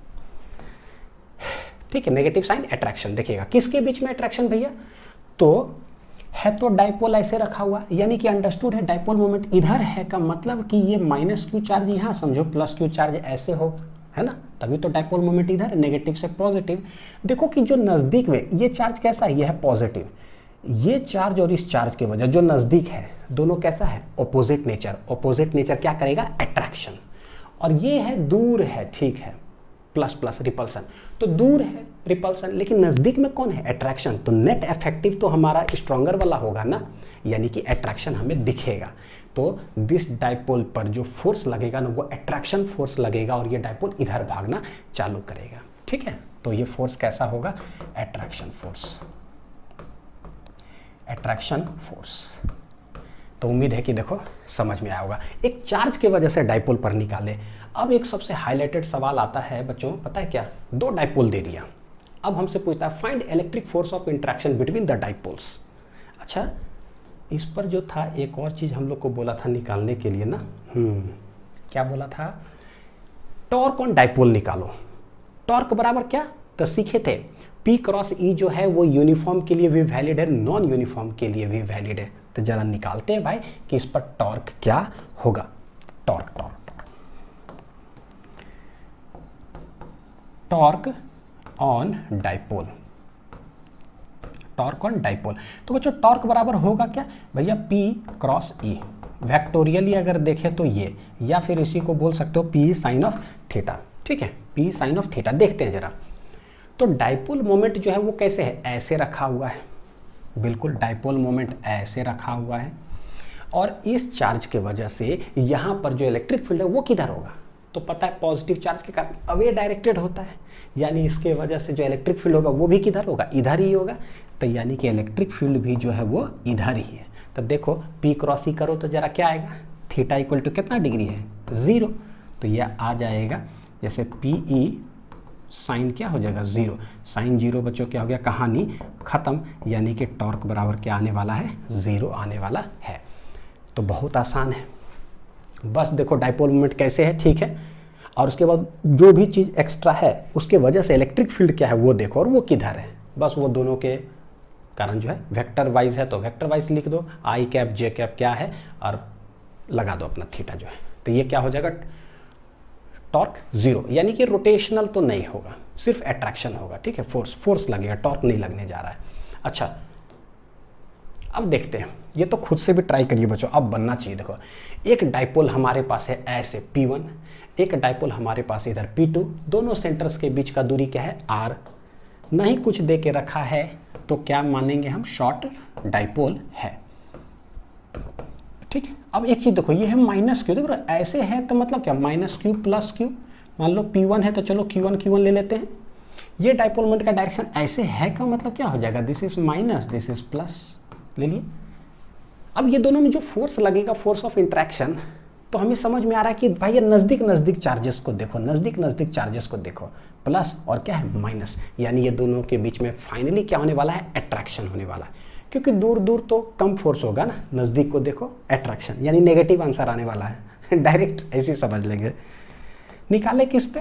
[SPEAKER 1] ठीक है। नेगेटिव साइन अट्रैक्शन, देखिएगा किसके बीच में अट्रैक्शन भैया, तो है तो डाइपोल ऐसे रखा हुआ, यानी कि अंडरस्टूड है डाइपोल मोमेंट इधर है, का मतलब कि ये -q चार्ज यहाँ समझो +q चार्ज ऐसे हो, है ना, तभी तो डाइपोल मोमेंट इधर है, नेगेटिव से पॉजिटिव। देखो कि जो नज़दीक में ये चार्ज कैसा है, ये है पॉजिटिव, ये चार्ज और इस चार्ज के वजह जो नज़दीक है दोनों कैसा है, ऑपोजिट नेचर। ऑपोजिट नेचर क्या करेगा, अट्रैक्शन, और ये है दूर है, ठीक है, प्लस रिपल्सन, तो दूर है रिपल्सन, लेकिन नज़दीक में कौन है, अट्रैक्शन। तो नेट इफेक्टिव तो हमारा स्ट्रॉन्गर वाला होगा ना, यानी कि अट्रैक्शन हमें दिखेगा। तो दिस डाइपोल पर जो फोर्स लगेगा ना वो अट्रैक्शन फोर्स लगेगा, और ये डाइपोल इधर भागना चालू करेगा, ठीक है। तो ये फोर्स कैसा होगा, अट्रैक्शन फोर्स, अट्रैक्शन फोर्स। तो उम्मीद है कि देखो समझ में आया होगा। एक चार्ज के वजह से डाइपोल पर निकाले। अब एक सबसे हाईलाइटेड सवाल आता है बच्चों, पता है क्या, दो डाइपोल दे दिया, अब हमसे पूछता है find electric force of interaction between the dipoles. अच्छा इस पर जो था एक और चीज़ हम लोग को बोला था निकालने के लिए ना, क्या बोला था, टॉर्क ऑन डाइपोल निकालो। टॉर्क बराबर क्या, तो सीखे थे P क्रॉस E जो है वो यूनिफॉर्म के लिए भी वैलिड है, नॉन यूनिफॉर्म के लिए भी वैलिड है। तो जरा निकालते हैं भाई कि इस पर टॉर्क क्या होगा। Torque torque torque on dipole, torque on dipole. तो बच्चों टॉर्क बराबर होगा क्या भैया, P क्रॉस E, वेक्टोरियली अगर देखें तो ये, या फिर इसी को बोल सकते हो P साइन ऑफ थीटा, ठीक है, P साइन ऑफ थीटा। देखते हैं जरा, तो डाइपोल मोमेंट जो है वो कैसे है, ऐसे रखा हुआ है, बिल्कुल डाइपोल मोमेंट ऐसे रखा हुआ है, और इस चार्ज के वजह से यहाँ पर जो इलेक्ट्रिक फील्ड है वो किधर होगा, तो पता है पॉजिटिव चार्ज के कारण अवे डायरेक्टेड होता है, यानी इसके वजह से जो इलेक्ट्रिक फील्ड होगा वो भी किधर होगा, इधर ही होगा। तो यानी कि इलेक्ट्रिक फील्ड भी जो है वो इधर ही है। तो देखो P क्रॉस E करो तो जरा क्या आएगा, थीटा इक्वल टू कितना डिग्री है, 0, तो यह आ जाएगा जैसे PE साइन क्या हो जाएगा 0, साइन 0 बच्चों क्या हो गया, कहानी खत्म, यानी कि टॉर्क बराबर क्या आने वाला है, 0 आने वाला है। तो बहुत आसान है, बस देखो डाइपोल मोमेंट कैसे है, ठीक है, और उसके बाद जो भी चीज़ एक्स्ट्रा है उसके वजह से इलेक्ट्रिक फील्ड क्या है वो देखो, और वो किधर है, बस वो दोनों के कारण जो है वेक्टर वाइज है तो वेक्टर वाइज लिख दो, आई कैप जे कैप क्या है और लगा दो अपना थीटा जो है। तो ये क्या हो जाएगा, टॉर्क 0, यानी कि रोटेशनल तो नहीं होगा, सिर्फ अट्रैक्शन होगा, ठीक है, फोर्स लगेगा, टॉर्क नहीं लगने जा रहा है। अच्छा अब देखते हैं, ये तो खुद से भी ट्राई करिए बच्चों, अब बनना चाहिए। देखो एक डाइपोल हमारे पास है ऐसे P1, एक डाइपोल हमारे पास इधर P2, दोनों सेंटर्स के बीच का दूरी क्या है R, नहीं कुछ दे के रखा है तो क्या मानेंगे हम, शॉर्ट डाइपोल है। ठीक है। अब एक चीज़ देखो, ये है माइनस क्यू, देखो ऐसे है तो मतलब क्या माइनस क्यू प्लस क्यू, मान लो P1 है तो चलो Q1 ले लेते हैं। ये डाइपोल मोमेंट का डायरेक्शन ऐसे है का मतलब क्या हो जाएगा, this is minus this is plus, ले लिए। अब ये दोनों में जो फोर्स लगेगा, फोर्स ऑफ इंट्रैक्शन, तो हमें समझ में आ रहा है कि भाई ये नज़दीक नज़दीक चार्जेस को देखो, नज़दीक नज़दीक चार्जेस को देखो, प्लस और क्या है माइनस, यानी ये दोनों के बीच में फाइनली क्या होने वाला है, अट्रैक्शन होने वाला है। क्योंकि दूर दूर तो कम फोर्स होगा ना, नज़दीक को देखो अट्रैक्शन, यानी नेगेटिव आंसर आने वाला है डायरेक्ट ऐसे समझ लेंगे। निकाले किस पे,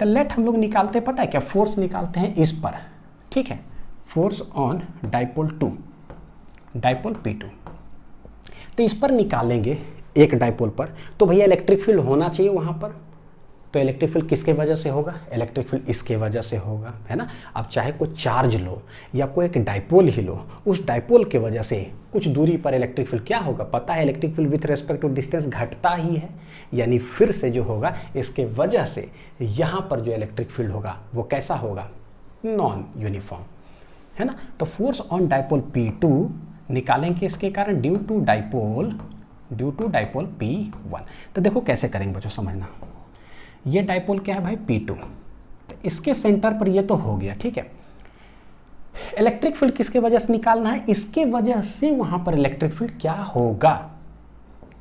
[SPEAKER 1] तो लेट हम लोग निकालते पता है क्या, फोर्स निकालते हैं इस पर, ठीक है, force on dipole 2, dipole P2, तो इस पर निकालेंगे एक डाइपोल पर, तो भैया इलेक्ट्रिक फील्ड होना चाहिए वहाँ पर। तो इलेक्ट्रिक फील्ड किसके वजह से होगा, इलेक्ट्रिक फील्ड इसके वजह से होगा, है ना। अब चाहे कोई चार्ज लो या कोई एक डाइपोल ही लो, उस डाइपोल के वजह से कुछ दूरी पर इलेक्ट्रिक फील्ड क्या होगा पता है, electric field with respect to distance घटता ही है, यानी फिर से जो होगा इसके वजह से यहाँ पर जो इलेक्ट्रिक फील्ड होगा वो कैसा होगा, नॉन यूनिफॉर्म, है ना। तो फोर्स ऑन डाइपोल P2 निकालेंगे इसके कारण ड्यू टू डाइपोल P1। तो देखो कैसे करेंगे बच्चों, समझना, ये डाइपोल क्या है भाई P2, तो इसके सेंटर पर ये तो हो गया, ठीक है। इलेक्ट्रिक फील्ड किसके वजह से निकालना है, इसके वजह से वहां पर इलेक्ट्रिक फील्ड क्या होगा,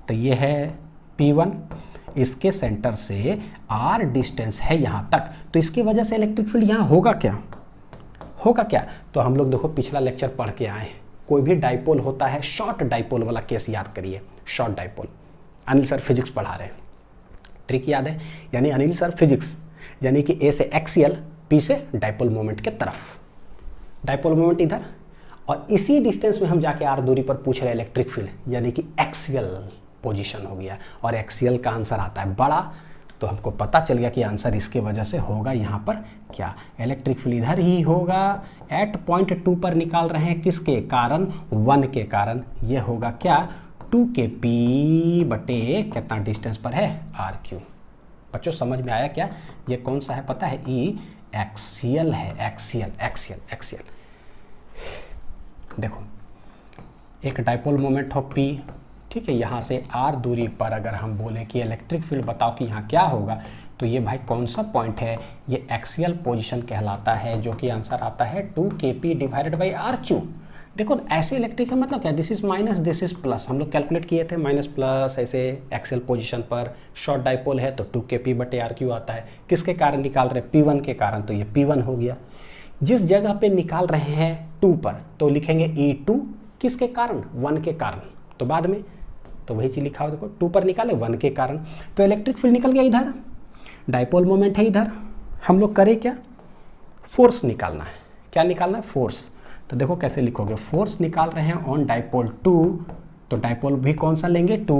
[SPEAKER 1] तो ये है P1, इसके सेंटर से R डिस्टेंस है यहां तक, तो इसके वजह से इलेक्ट्रिक फील्ड यहां होगा क्या, तो हम लोग देखो पिछला लेक्चर पढ़ के आए, कोई भी डाइपोल होता है, शॉर्ट डाइपोल वाला केस याद करिए, short dipole, Anil sir physics पढ़ा रहे हैं, ट्रिक याद है, यानी अनिल सर फिजिक्स, यानी कि ए से एक्सियल, पी से डाइपोल मोमेंट के तरफ, डाइपोल मोमेंट इधर, और इसी डिस्टेंस में हम जाके आर दूरी पर पूछ रहे हैं इलेक्ट्रिक फील्ड, यानी कि एक्सियल पोजीशन हो गया, और एक्सियल का आंसर आता है बड़ा, तो हमको पता चल गया कि आंसर इसके वजह से होगा यहाँ पर क्या, इलेक्ट्रिक फील्ड इधर ही होगा, एट पॉइंट 2 पर निकाल रहे हैं, किसके कारण, 1 के कारण, ये होगा क्या 2kp बटे कितना डिस्टेंस पर है, RQ। बच्चों समझ में आया क्या, ये कौन सा है पता है, ई एक्सियल है, एक्सियल। देखो एक डाइपोल मोमेंट हो P, ठीक है, यहाँ से R दूरी पर अगर हम बोले कि इलेक्ट्रिक फील्ड बताओ कि यहाँ क्या होगा, तो ये भाई कौन सा पॉइंट है, ये एक्सियल पोजीशन कहलाता है, जो कि आंसर आता है 2kp डिवाइडेड बाई RQ। देखो ऐसे इलेक्ट्रिक है मतलब क्या, this is minus this is plus, हम लोग कैलकुलेट किए थे माइनस प्लस, ऐसे एक्सियल पोजीशन पर शॉर्ट डाइपोल है तो 2kp बटे RQ आता है, किसके कारण निकाल रहे, P1 के कारण, तो ये P1 हो गया। जिस जगह पे निकाल रहे हैं 2 पर, तो लिखेंगे E2 किसके कारण, 1 के कारण, तो बाद में तो वही चीज लिखा हो, देखो 2 पर निकाले 1 के कारण, तो इलेक्ट्रिक फील्ड निकल गया इधर, डाइपोल मोमेंट है इधर, हम लोग करें क्या, फोर्स निकालना है, क्या निकालना है, फोर्स। तो देखो कैसे लिखोगे, फोर्स निकाल रहे हैं ऑन डाइपोल 2, तो डाइपोल भी कौन सा लेंगे 2।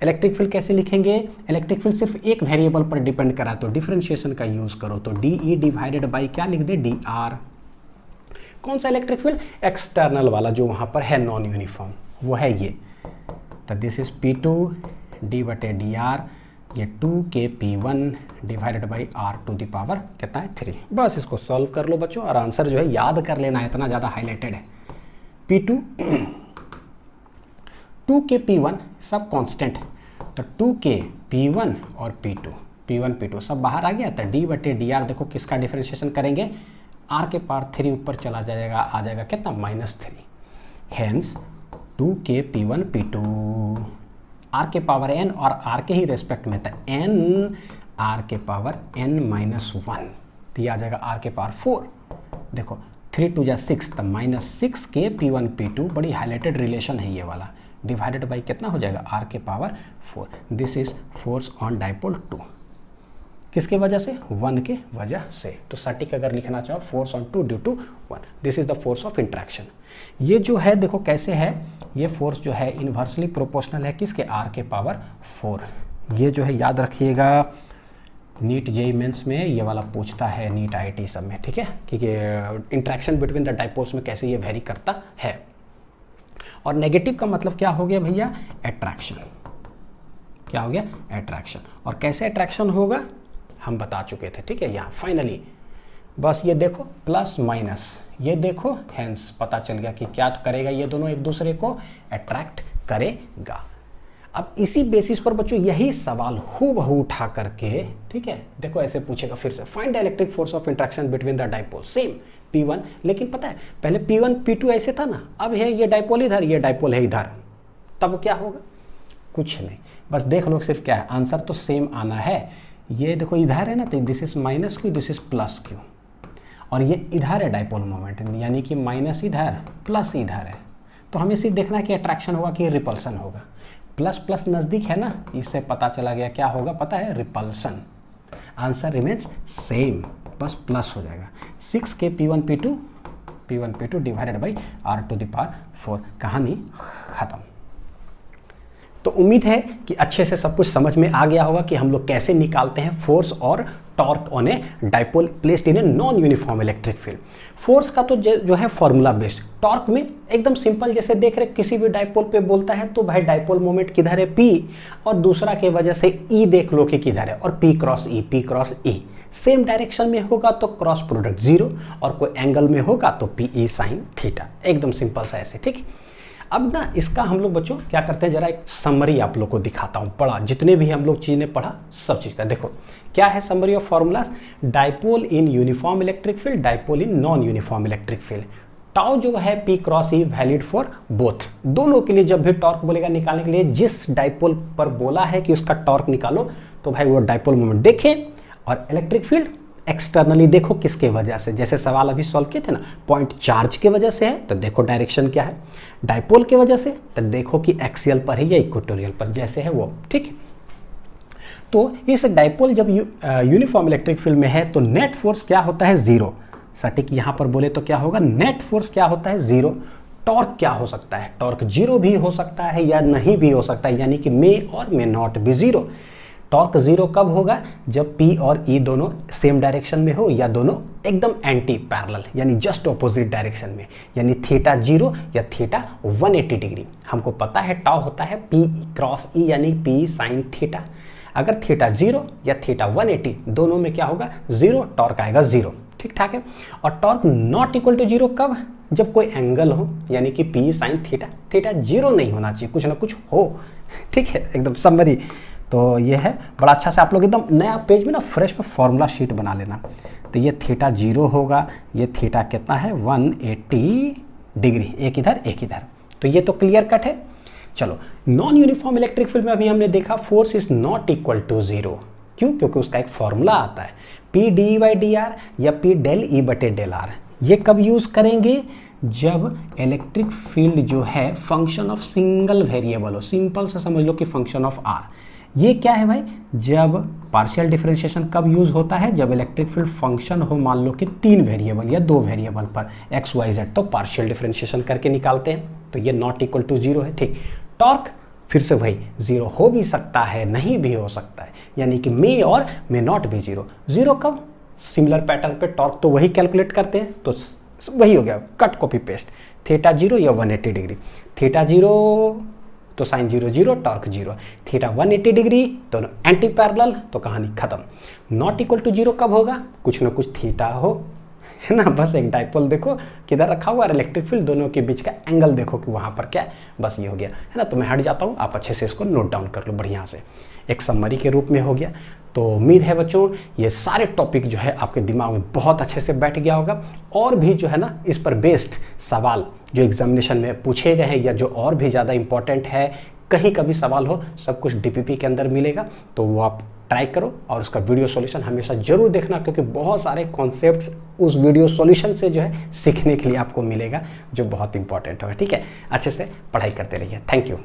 [SPEAKER 1] इलेक्ट्रिक फील्ड कैसे लिखेंगे, इलेक्ट्रिक फील्ड सिर्फ एक वेरिएबल पर डिपेंड करा, तो डिफरेंशिएशन का यूज करो, तो DE डिवाइडेड बाई क्या लिख दे, DR। कौन सा इलेक्ट्रिक फील्ड, एक्सटर्नल वाला जो वहां पर है नॉन यूनिफॉर्म, वो है ये, तो दिस इज P2 D बटे DR, ये 2kp1 divided by R to the power कितना है 3। बस इसको सॉल्व कर लो बच्चों, और आंसर जो है याद कर लेना है, इतना ज़्यादा हाईलाइटेड है। P2 2kp1 सब कांस्टेंट, तो 2kp1 और P1 P2 सब बाहर आ गया, तो D बटे DR देखो किसका डिफरेंशिएशन करेंगे, R के पावर 3 ऊपर चला जाएगा, आ जाएगा कितना -3, हेंस 2kp1 P2, R के पावर n और R के ही रेस्पेक्ट में था n, R के पावर n-1, तो ये आ जाएगा R के पावर 4। देखो 3 2 जा 6, तो -6kp1 P2, बड़ी हाईलाइटेड रिलेशन है ये वाला, डिवाइडेड बाई कितना हो जाएगा, R के power 4। This is force on dipole 2, किसके वजह से, 1 के वजह से। तो सटीक अगर लिखना चाहो, force on 2 due to 1, this is the force of interaction. ये जो है देखो कैसे है, ये फोर्स जो है इन्वर्सली प्रोपोर्शनल है किसके, R के पावर 4। ये जो है याद रखिएगा, नीट जेईई मेंस में ये वाला पूछता है, नीट IIT सब में, ठीक है, क्योंकि इंट्रैक्शन बिटवीन द डाइपोल्स में कैसे ये वेरी करता है। और नेगेटिव का मतलब क्या हो गया भैया, अट्रैक्शन, क्या हो गया, अट्रैक्शन। और कैसे अट्रैक्शन होगा हम बता चुके थे, ठीक है, यहाँ फाइनली बस ये देखो प्लस माइनस, ये देखो, हेंस पता चल गया कि क्या करेगा, ये दोनों एक दूसरे को अट्रैक्ट करेगा। अब इसी बेसिस पर बच्चों यही सवाल हूबहू उठा करके, ठीक है, देखो ऐसे पूछेगा फिर से, find the electric force of interaction between the dipole, same P1, लेकिन पता है पहले P1 P2 ऐसे था ना, अब है ये डाइपोल इधर, ये डाइपोल है इधर, तब क्या होगा? कुछ नहीं, बस देख लो सिर्फ क्या है, आंसर तो सेम आना है। ये देखो इधर है ना, तो this is minus Q, this is plus Q, और ये इधर है डाइपोल मोमेंट, यानी कि माइनस इधर प्लस इधर है, तो हमें सिर्फ देखना है कि अट्रैक्शन होगा कि रिपल्सन होगा। प्लस प्लस नज़दीक है ना, इससे पता चला गया क्या होगा, पता है, रिपल्सन। आंसर रिमेन्स सेम, बस प्लस हो जाएगा। 6 के P1 P2 divided by R⁴ कहानी खत्म। तो उम्मीद है कि अच्छे से सब कुछ समझ में आ गया होगा कि हम लोग कैसे निकालते हैं फोर्स और torque on a dipole placed in a non uniform electric field. Force का तो जो है फॉर्मूला बेस्ड, टॉर्क में एकदम सिंपल, जैसे देख रहे किसी भी डाइपोल पे बोलता है तो भाई डाइपोल मोमेंट किधर है, P, और दूसरा के वजह से E देख लो कि किधर है, और P cross E same direction में होगा तो क्रॉस प्रोडक्ट 0, और कोई एंगल में होगा तो PE साइन थीटा, एकदम सिंपल सा ऐसे, ठीक। अब ना इसका हम लोग बच्चों क्या करते हैं, जरा एक समरी आप लोग को दिखाता हूँ, पढ़ा जितने भी हम लोग चीज़ें पढ़ा सब चीज़ का, देखो क्या है summary of formulas. Dipole in uniform electric field, dipole in non uniform electric field. Tau जो है P cross E valid for both, दोनों के लिए। जब भी टॉर्क बोलेगा निकालने के लिए, जिस डाइपोल पर बोला है कि उसका टॉर्क निकालो, तो भाई वो डाइपोल मोमेंट देखें, और इलेक्ट्रिक फील्ड एक्सटर्नली देखो किसके वजह से, जैसे सवाल अभी सॉल्व किए थे ना, पॉइंट चार्ज के वजह से है तो देखो डायरेक्शन क्या है, डाइपोल के वजह से तो देखो कि एक्सियल पर है या इक्वेटोरियल पर, जैसे है वो, ठीक। तो इस डाइपोल जब यूनिफॉर्म इलेक्ट्रिक फील्ड में है तो नेट फोर्स क्या होता है, 0। सटीक यहाँ पर बोले तो क्या होगा, नेट फोर्स क्या होता है, 0। टॉर्क क्या हो सकता है, टॉर्क 0 भी हो सकता है या नहीं भी हो सकता है, यानी कि मे और मे नॉट भी 0। टॉर्क 0 कब होगा, जब P और E दोनों सेम डायरेक्शन में हो, या दोनों एकदम एंटी पैरेलल, यानी जस्ट ऑपोजिट डायरेक्शन में, यानी थीटा 0 या थीटा 180 डिग्री। हमको पता है टाउ होता है P क्रॉस E, यानी P साइन थीटा। अगर थीटा 0 या थीटा 180 दोनों में क्या होगा, 0, टॉर्क आएगा 0, ठीक ठाक है। और टॉर्क नॉट इक्वल टू 0 कब, जब कोई एंगल हो, यानी कि P साइन थीटा, थीटा 0 नहीं होना चाहिए, कुछ ना कुछ हो, ठीक है, एकदम समरी। तो ये है, बड़ा अच्छा से आप लोग एकदम नया पेज में ना फ्रेश में फॉर्मूला शीट बना लेना। तो ये थीटा 0 होगा, ये थीटा कितना है, 180 डिग्री, एक इधर एक इधर, तो ये तो क्लियर कट है। चलो, नॉन यूनिफॉर्म इलेक्ट्रिक फील्ड में अभी हमने देखा force is not equal to 0, क्यों, क्योंकि उसका एक फॉर्मूला आता है P d/dr या P del E बटे del r। ये कब यूज करेंगे, जब इलेक्ट्रिक फील्ड जो है फंक्शन ऑफ सिंगल वेरिएबल हो, सिंपल से समझ लो कि फंक्शन ऑफ r। ये क्या है भाई, जब पार्शियल डिफरेंशिएशन कब यूज होता है, जब इलेक्ट्रिक फील्ड फंक्शन हो मान लो कि 3 वेरिएबल या 2 वेरिएबल पर x y z, तो पार्शियल डिफरेंशिएशन करके निकालते हैं, तो ये नॉट इक्वल टू 0 है, ठीक। टॉर्क फिर से भाई 0 हो भी सकता है, नहीं भी हो सकता है, यानी कि मे और मे नॉट भी 0 कब, सिमिलर पैटर्न पे टॉर्क तो वही कैलकुलेट करते हैं, तो वही हो गया, कट कॉपी पेस्ट, थीटा 0 या 180 डिग्री, थीटा 0 तो साइन 0 0, टॉर्क 0, थीटा 180 डिग्री, दोनों एंटी पैरेलल, तो कहानी खत्म। नॉट इक्वल टू 0 कब होगा, कुछ ना कुछ थीटा हो, है ना, बस एक डाइपोल देखो किधर रखा हुआ, और इलेक्ट्रिक फील्ड दोनों के बीच का एंगल देखो कि वहाँ पर क्या है, बस ये हो गया, है ना। तो मैं हट जाता हूँ, आप अच्छे से इसको नोट डाउन कर लो बढ़िया से, एक समरी के रूप में हो गया। तो उम्मीद है बच्चों ये सारे टॉपिक जो है आपके दिमाग में बहुत अच्छे से बैठ गया होगा, और भी जो है ना इस पर बेस्ड सवाल जो एग्जामिनेशन में पूछे गए हैं, या जो और भी ज़्यादा इंपॉर्टेंट है, कहीं कभी सवाल हो, सब कुछ DPP के अंदर मिलेगा, तो वो आप ट्राई करो, और उसका वीडियो सॉल्यूशन हमेशा जरूर देखना, क्योंकि बहुत सारे कॉन्सेप्ट्स उस वीडियो सॉल्यूशन से जो है सीखने के लिए आपको मिलेगा, जो बहुत इंपॉर्टेंट होगा, ठीक है। अच्छे से पढ़ाई करते रहिए, थैंक यू।